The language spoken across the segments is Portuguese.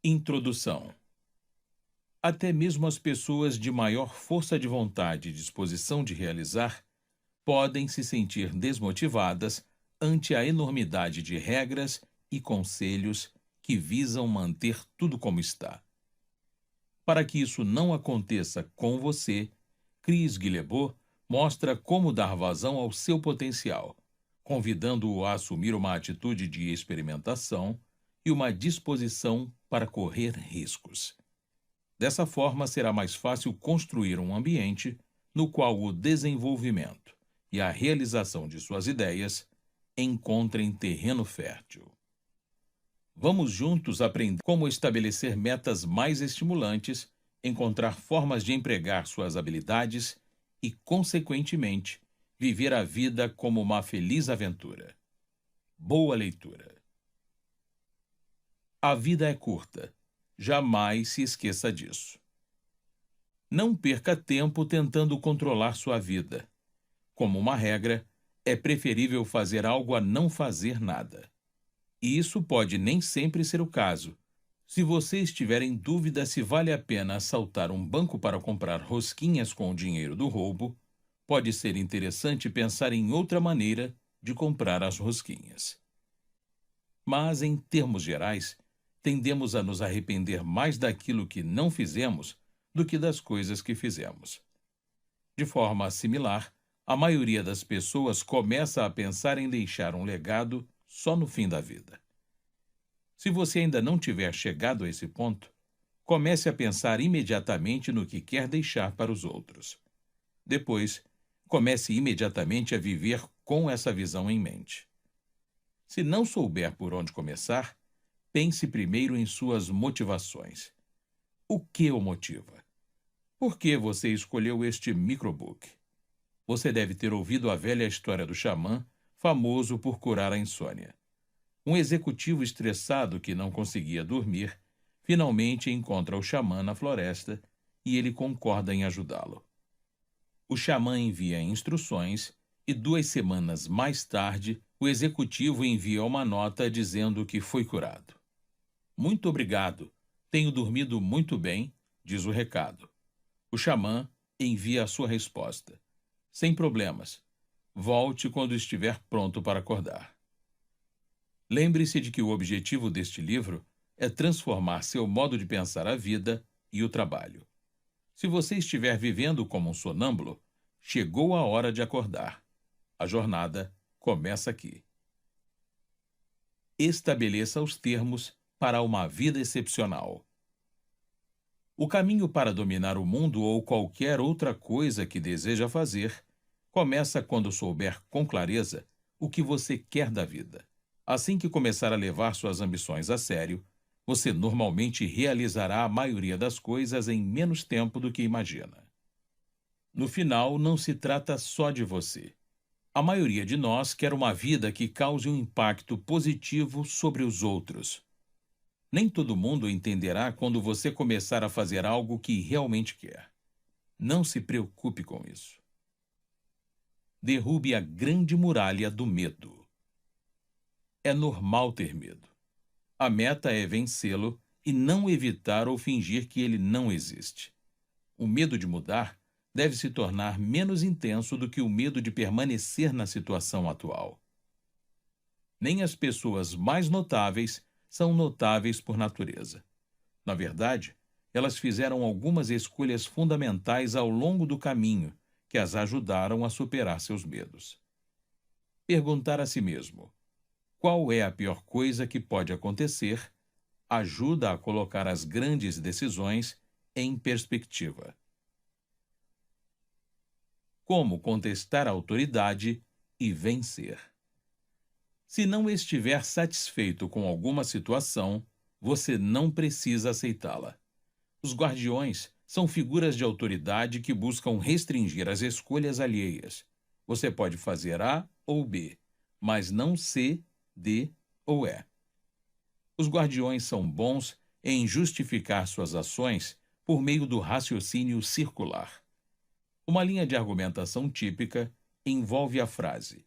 Introdução. Até mesmo as pessoas de maior força de vontade e disposição de realizar podem se sentir desmotivadas ante a enormidade de regras e conselhos que visam manter tudo como está. Para que isso não aconteça com você, Chris Guillebeau mostra como dar vazão ao seu potencial, convidando-o a assumir uma atitude de experimentação e uma disposição para correr riscos. Dessa forma, será mais fácil construir um ambiente no qual o desenvolvimento e a realização de suas ideias encontrem terreno fértil. Vamos juntos aprender como estabelecer metas mais estimulantes, encontrar formas de empregar suas habilidades e, consequentemente, viver a vida como uma feliz aventura. Boa leitura. A vida é curta. Jamais se esqueça disso. Não perca tempo tentando controlar sua vida. Como uma regra, é preferível fazer algo a não fazer nada. E isso pode nem sempre ser o caso. Se você estiver em dúvida se vale a pena assaltar um banco para comprar rosquinhas com o dinheiro do roubo, pode ser interessante pensar em outra maneira de comprar as rosquinhas. Mas, em termos gerais, tendemos a nos arrepender mais daquilo que não fizemos do que das coisas que fizemos. De forma similar, a maioria das pessoas começa a pensar em deixar um legado só no fim da vida. Se você ainda não tiver chegado a esse ponto, comece a pensar imediatamente no que quer deixar para os outros. Depois, comece imediatamente a viver com essa visão em mente. Se não souber por onde começar, pense primeiro em suas motivações. O que o motiva? Por que você escolheu este microbook? Você deve ter ouvido a velha história do xamã, famoso por curar a insônia. Um executivo estressado que não conseguia dormir, finalmente encontra o xamã na floresta e ele concorda em ajudá-lo. O xamã envia instruções e 2 semanas mais tarde, o executivo envia uma nota dizendo que foi curado. Muito obrigado. Tenho dormido muito bem, diz o recado. O xamã envia a sua resposta. Sem problemas. Volte quando estiver pronto para acordar. Lembre-se de que o objetivo deste livro é transformar seu modo de pensar a vida e o trabalho. Se você estiver vivendo como um sonâmbulo, chegou a hora de acordar. A jornada começa aqui. Estabeleça os termos para uma vida excepcional. O caminho para dominar o mundo ou qualquer outra coisa que deseja fazer começa quando souber com clareza o que você quer da vida. Assim que começar a levar suas ambições a sério, você normalmente realizará a maioria das coisas em menos tempo do que imagina. No final, não se trata só de você. A maioria de nós quer uma vida que cause um impacto positivo sobre os outros. Nem todo mundo entenderá quando você começar a fazer algo que realmente quer. Não se preocupe com isso. Derrube a grande muralha do medo. É normal ter medo. A meta é vencê-lo e não evitar ou fingir que ele não existe. O medo de mudar deve se tornar menos intenso do que o medo de permanecer na situação atual. Nem as pessoas mais notáveis são notáveis por natureza. Na verdade, elas fizeram algumas escolhas fundamentais ao longo do caminho que as ajudaram a superar seus medos. Perguntar a si mesmo: qual é a pior coisa que pode acontecer? Ajuda a colocar as grandes decisões em perspectiva. Como contestar a autoridade e vencer. Se não estiver satisfeito com alguma situação, você não precisa aceitá-la. Os guardiões são figuras de autoridade que buscam restringir as escolhas alheias. Você pode fazer A ou B, mas não C, D ou E. Os guardiões são bons em justificar suas ações por meio do raciocínio circular. Uma linha de argumentação típica envolve a frase: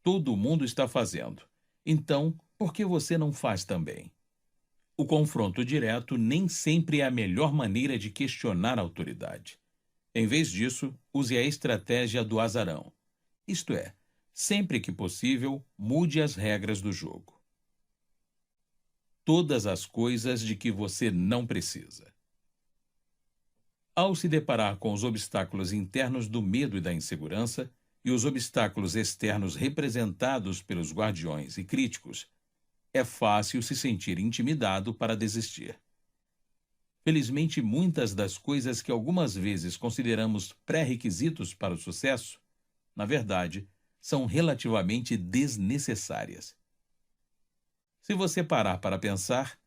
todo mundo está fazendo, então por que você não faz também? O confronto direto nem sempre é a melhor maneira de questionar a autoridade. Em vez disso, use a estratégia do azarão. Isto é, sempre que possível, mude as regras do jogo. Todas as coisas de que você não precisa. Ao se deparar com os obstáculos internos do medo e da insegurança, e os obstáculos externos representados pelos guardiões e críticos, é fácil se sentir intimidado para desistir. Felizmente, muitas das coisas que algumas vezes consideramos pré-requisitos para o sucesso, na verdade, são relativamente desnecessárias. Se você parar para pensar,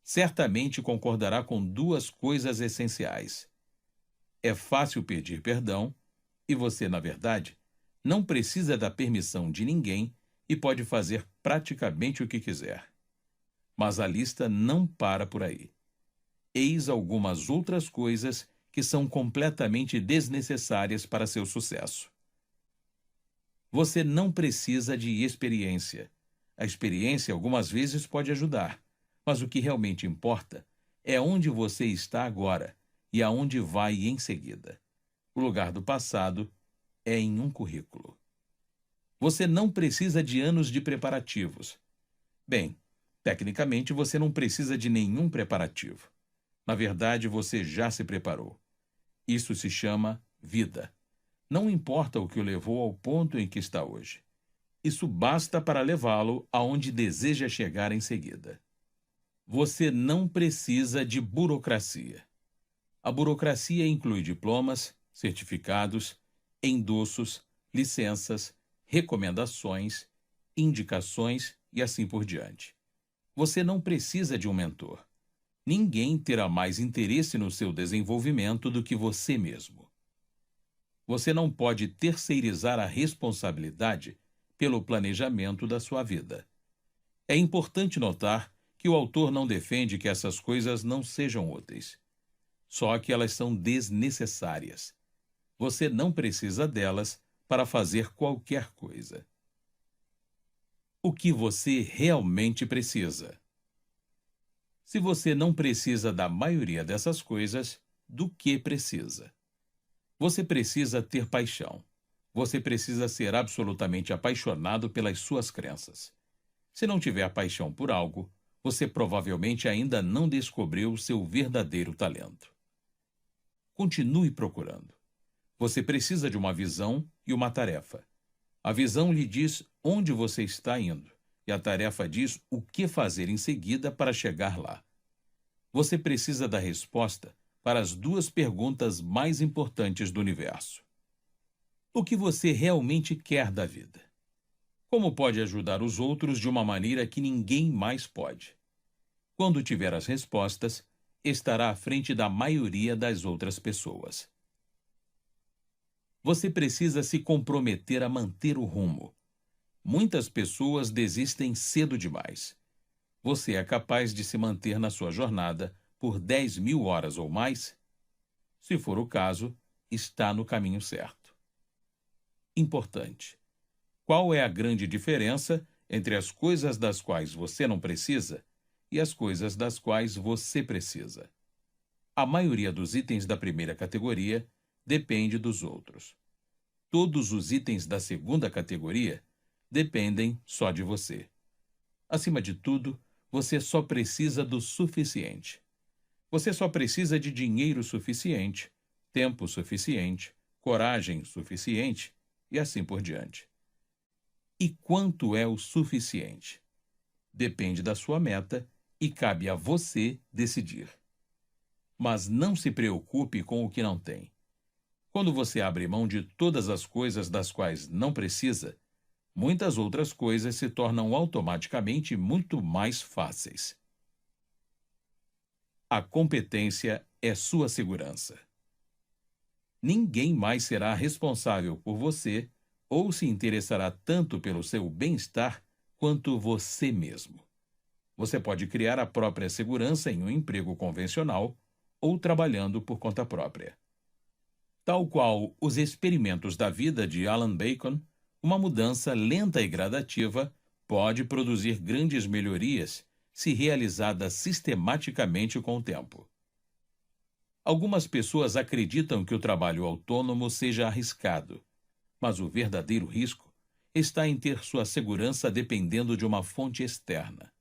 certamente concordará com duas coisas essenciais. É fácil pedir perdão e você, na verdade, não precisa da permissão de ninguém e pode fazer praticamente o que quiser. Mas a lista não para por aí. Eis algumas outras coisas que são completamente desnecessárias para seu sucesso. Você não precisa de experiência. A experiência algumas vezes pode ajudar, mas o que realmente importa é onde você está agora e aonde vai em seguida. O lugar do passado é em um currículo. Você não precisa de anos de preparativos. Bem, tecnicamente você não precisa de nenhum preparativo. Na verdade, você já se preparou. Isso se chama vida. Não importa o que o levou ao ponto em que está hoje. Isso basta para levá-lo aonde deseja chegar em seguida. Você não precisa de burocracia. A burocracia inclui diplomas, certificados, endossos, licenças, recomendações, indicações e assim por diante. Você não precisa de um mentor. Ninguém terá mais interesse no seu desenvolvimento do que você mesmo. Você não pode terceirizar a responsabilidade pelo planejamento da sua vida. É importante notar que o autor não defende que essas coisas não sejam úteis. Só que elas são desnecessárias. Você não precisa delas para fazer qualquer coisa. O que você realmente precisa? Se você não precisa da maioria dessas coisas, do que precisa? Você precisa ter paixão. Você precisa ser absolutamente apaixonado pelas suas crenças. Se não tiver paixão por algo, você provavelmente ainda não descobriu seu verdadeiro talento. Continue procurando. Você precisa de uma visão e uma tarefa. A visão lhe diz onde você está indo, e a tarefa diz o que fazer em seguida para chegar lá. Você precisa da resposta para as duas perguntas mais importantes do universo. O que você realmente quer da vida? Como pode ajudar os outros de uma maneira que ninguém mais pode? Quando tiver as respostas, estará à frente da maioria das outras pessoas. Você precisa se comprometer a manter o rumo. Muitas pessoas desistem cedo demais. Você é capaz de se manter na sua jornada por 10.000 horas ou mais? Se for o caso, está no caminho certo. Importante. Qual é a grande diferença entre as coisas das quais você não precisa e as coisas das quais você precisa? A maioria dos itens da primeira categoria depende dos outros. Todos os itens da segunda categoria dependem só de você. Acima de tudo, você só precisa do suficiente. Você só precisa de dinheiro suficiente, tempo suficiente, coragem suficiente e assim por diante. E quanto é o suficiente? Depende da sua meta e cabe a você decidir. Mas não se preocupe com o que não tem. Quando você abre mão de todas as coisas das quais não precisa, muitas outras coisas se tornam automaticamente muito mais fáceis. A competência é sua segurança. Ninguém mais será responsável por você ou se interessará tanto pelo seu bem-estar quanto você mesmo. Você pode criar a própria segurança em um emprego convencional ou trabalhando por conta própria. Tal qual os experimentos da vida de Alan Bacon, uma mudança lenta e gradativa pode produzir grandes melhorias se realizada sistematicamente com o tempo. Algumas pessoas acreditam que o trabalho autônomo seja arriscado, mas o verdadeiro risco está em ter sua segurança dependendo de uma fonte externa.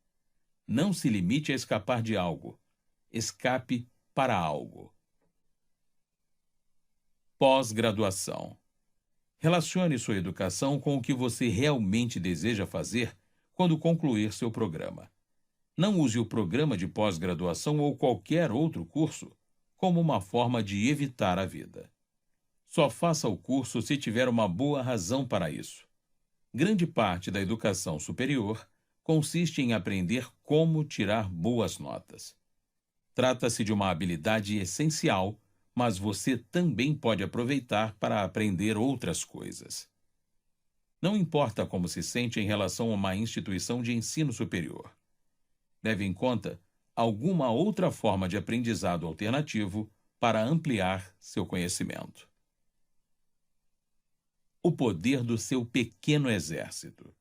Não se limite a escapar de algo. Escape para algo. Pós-graduação. Relacione sua educação com o que você realmente deseja fazer quando concluir seu programa. Não use o programa de pós-graduação ou qualquer outro curso como uma forma de evitar a vida. Só faça o curso se tiver uma boa razão para isso. Grande parte da educação superior consiste em aprender como tirar boas notas. Trata-se de uma habilidade essencial, mas você também pode aproveitar para aprender outras coisas. Não importa como se sente em relação a uma instituição de ensino superior. Leve em conta alguma outra forma de aprendizado alternativo para ampliar seu conhecimento. O poder do seu pequeno exército.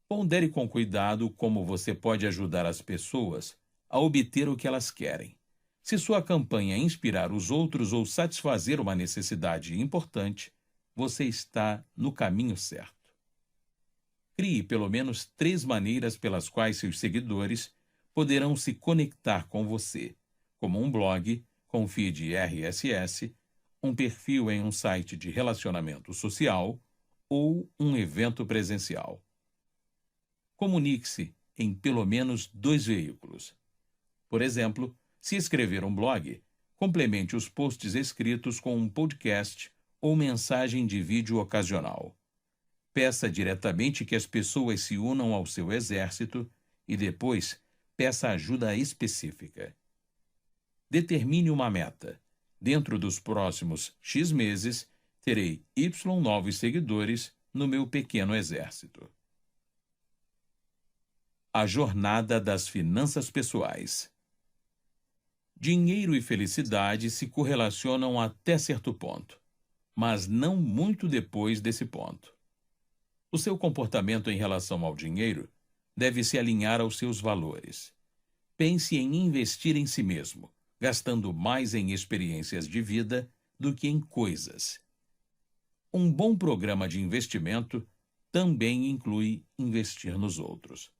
Pondere com cuidado como você pode ajudar as pessoas a obter o que elas querem. Se sua campanha inspirar os outros ou satisfazer uma necessidade importante, você está no caminho certo. Crie pelo menos 3 maneiras pelas quais seus seguidores poderão se conectar com você, como um blog com feed RSS, um perfil em um site de relacionamento social ou um evento presencial. Comunique-se em pelo menos 2 veículos. Por exemplo, se escrever um blog, complemente os posts escritos com um podcast ou mensagem de vídeo ocasional. Peça diretamente que as pessoas se unam ao seu exército e depois peça ajuda específica. Determine uma meta. Dentro dos próximos X meses, terei Y novos seguidores no meu pequeno exército. A jornada das finanças pessoais. Dinheiro e felicidade se correlacionam até certo ponto, mas não muito depois desse ponto. O seu comportamento em relação ao dinheiro deve se alinhar aos seus valores. Pense em investir em si mesmo, gastando mais em experiências de vida do que em coisas. Um bom programa de investimento também inclui investir nos outros.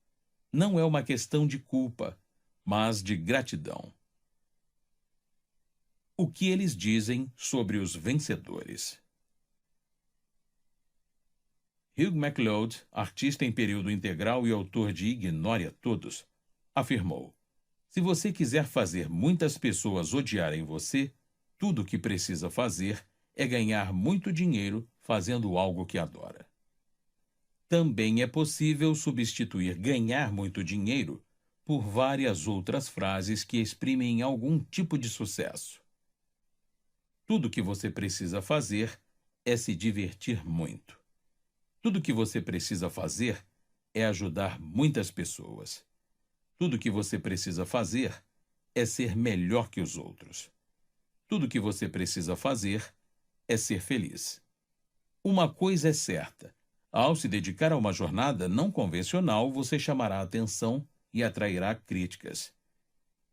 Não é uma questão de culpa, mas de gratidão. O que eles dizem sobre os vencedores? Hugh MacLeod, artista em período integral e autor de Ignore a Todos, afirmou: se você quiser fazer muitas pessoas odiarem você, tudo o que precisa fazer é ganhar muito dinheiro fazendo algo que adora. Também é possível substituir ganhar muito dinheiro por várias outras frases que exprimem algum tipo de sucesso. Tudo o que você precisa fazer é se divertir muito. Tudo o que você precisa fazer é ajudar muitas pessoas. Tudo o que você precisa fazer é ser melhor que os outros. Tudo o que você precisa fazer é ser feliz. Uma coisa é certa: ao se dedicar a uma jornada não convencional, você chamará atenção e atrairá críticas.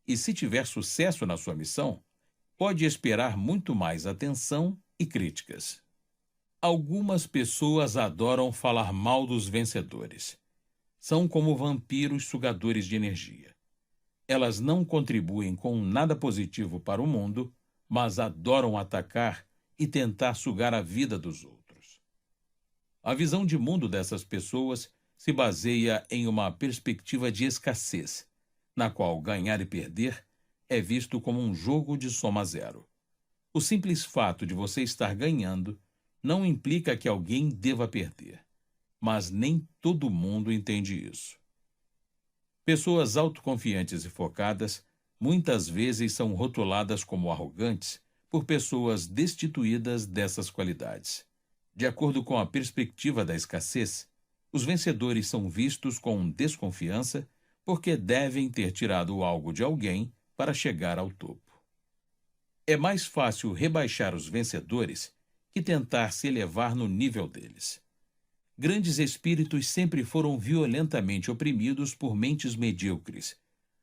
E se tiver sucesso na sua missão, pode esperar muito mais atenção e críticas. Algumas pessoas adoram falar mal dos vencedores. São como vampiros sugadores de energia. Elas não contribuem com nada positivo para o mundo, mas adoram atacar e tentar sugar a vida dos outros. A visão de mundo dessas pessoas se baseia em uma perspectiva de escassez, na qual ganhar e perder é visto como um jogo de soma zero. O simples fato de você estar ganhando não implica que alguém deva perder, mas nem todo mundo entende isso. Pessoas autoconfiantes e focadas muitas vezes são rotuladas como arrogantes por pessoas destituídas dessas qualidades. De acordo com a perspectiva da escassez, os vencedores são vistos com desconfiança porque devem ter tirado algo de alguém para chegar ao topo. É mais fácil rebaixar os vencedores que tentar se elevar no nível deles. Grandes espíritos sempre foram violentamente oprimidos por mentes medíocres,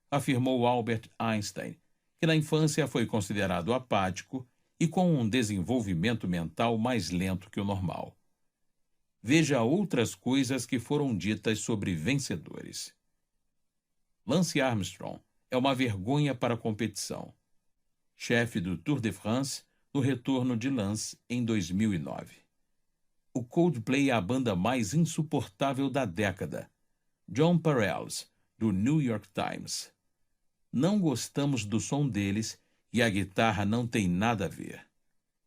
afirmou Albert Einstein, que na infância foi considerado apático e com um desenvolvimento mental mais lento que o normal. Veja outras coisas que foram ditas sobre vencedores. Lance Armstrong é uma vergonha para a competição. Chefe do Tour de France no retorno de Lance em 2009. O Coldplay é a banda mais insuportável da década. John Pareles, do New York Times. Não gostamos do som deles e a guitarra não tem nada a ver.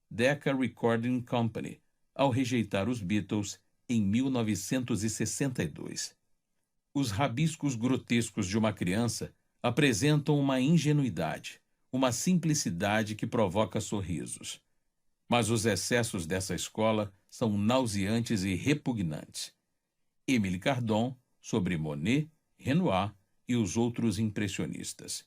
Decca Recording Company, ao rejeitar os Beatles em 1962. Os rabiscos grotescos de uma criança apresentam uma ingenuidade, uma simplicidade que provoca sorrisos. Mas os excessos dessa escola são nauseantes e repugnantes. Émile Cardon, sobre Monet, Renoir e os outros impressionistas.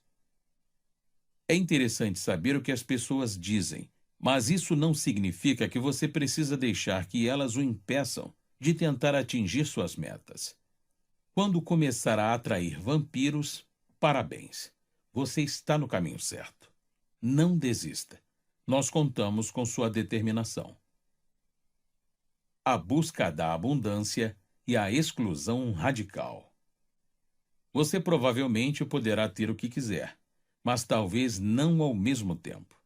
É interessante saber o que as pessoas dizem, mas isso não significa que você precisa deixar que elas o impeçam de tentar atingir suas metas. Quando começar a atrair vampiros, parabéns. Você está no caminho certo. Não desista. Nós contamos com sua determinação. A busca da abundância e a exclusão radical. Você provavelmente poderá ter o que quiser, mas talvez não ao mesmo tempo.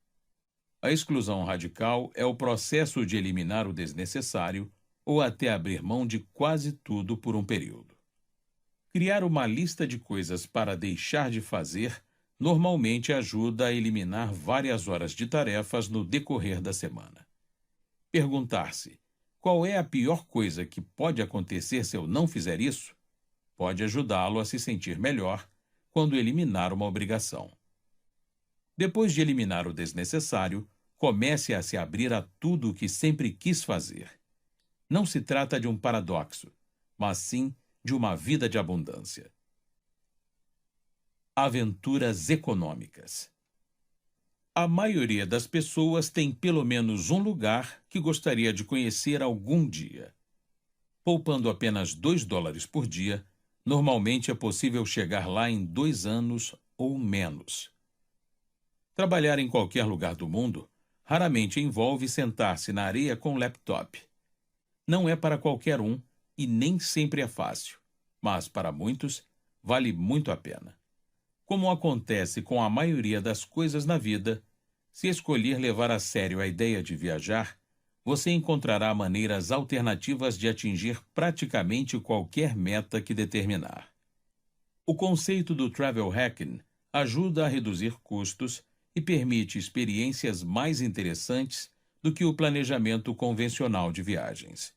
A exclusão radical é o processo de eliminar o desnecessário ou até abrir mão de quase tudo por um período. Criar uma lista de coisas para deixar de fazer normalmente ajuda a eliminar várias horas de tarefas no decorrer da semana. Perguntar-se qual é a pior coisa que pode acontecer se eu não fizer isso pode ajudá-lo a se sentir melhor quando eliminar uma obrigação. Depois de eliminar o desnecessário, comece a se abrir a tudo o que sempre quis fazer. Não se trata de um paradoxo, mas sim de uma vida de abundância. Aventuras econômicas. A maioria das pessoas tem pelo menos um lugar que gostaria de conhecer algum dia. Poupando apenas $2 por dia, normalmente é possível chegar lá em 2 anos ou menos. Trabalhar em qualquer lugar do mundo raramente envolve sentar-se na areia com o laptop. Não é para qualquer um e nem sempre é fácil, mas para muitos vale muito a pena. Como acontece com a maioria das coisas na vida, se escolher levar a sério a ideia de viajar, você encontrará maneiras alternativas de atingir praticamente qualquer meta que determinar. O conceito do travel hacking ajuda a reduzir custos e permite experiências mais interessantes do que o planejamento convencional de viagens.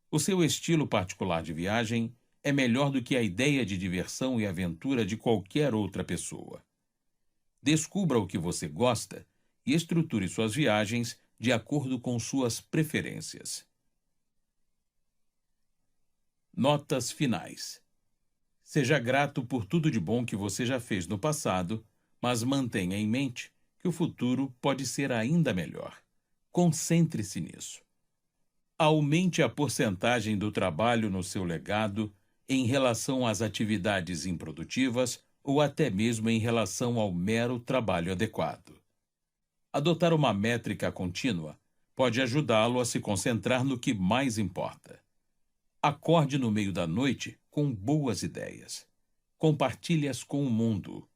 O seu estilo particular de viagem é melhor do que a ideia de diversão e aventura de qualquer outra pessoa. Descubra o que você gosta e estruture suas viagens de acordo com suas preferências. Notas finais. Seja grato por tudo de bom que você já fez no passado, mas mantenha em mente que o futuro pode ser ainda melhor. Concentre-se nisso. Aumente a porcentagem do trabalho no seu legado em relação às atividades improdutivas ou até mesmo em relação ao mero trabalho adequado. Adotar uma métrica contínua pode ajudá-lo a se concentrar no que mais importa. Acorde no meio da noite com boas ideias. Compartilhe-as com o mundo.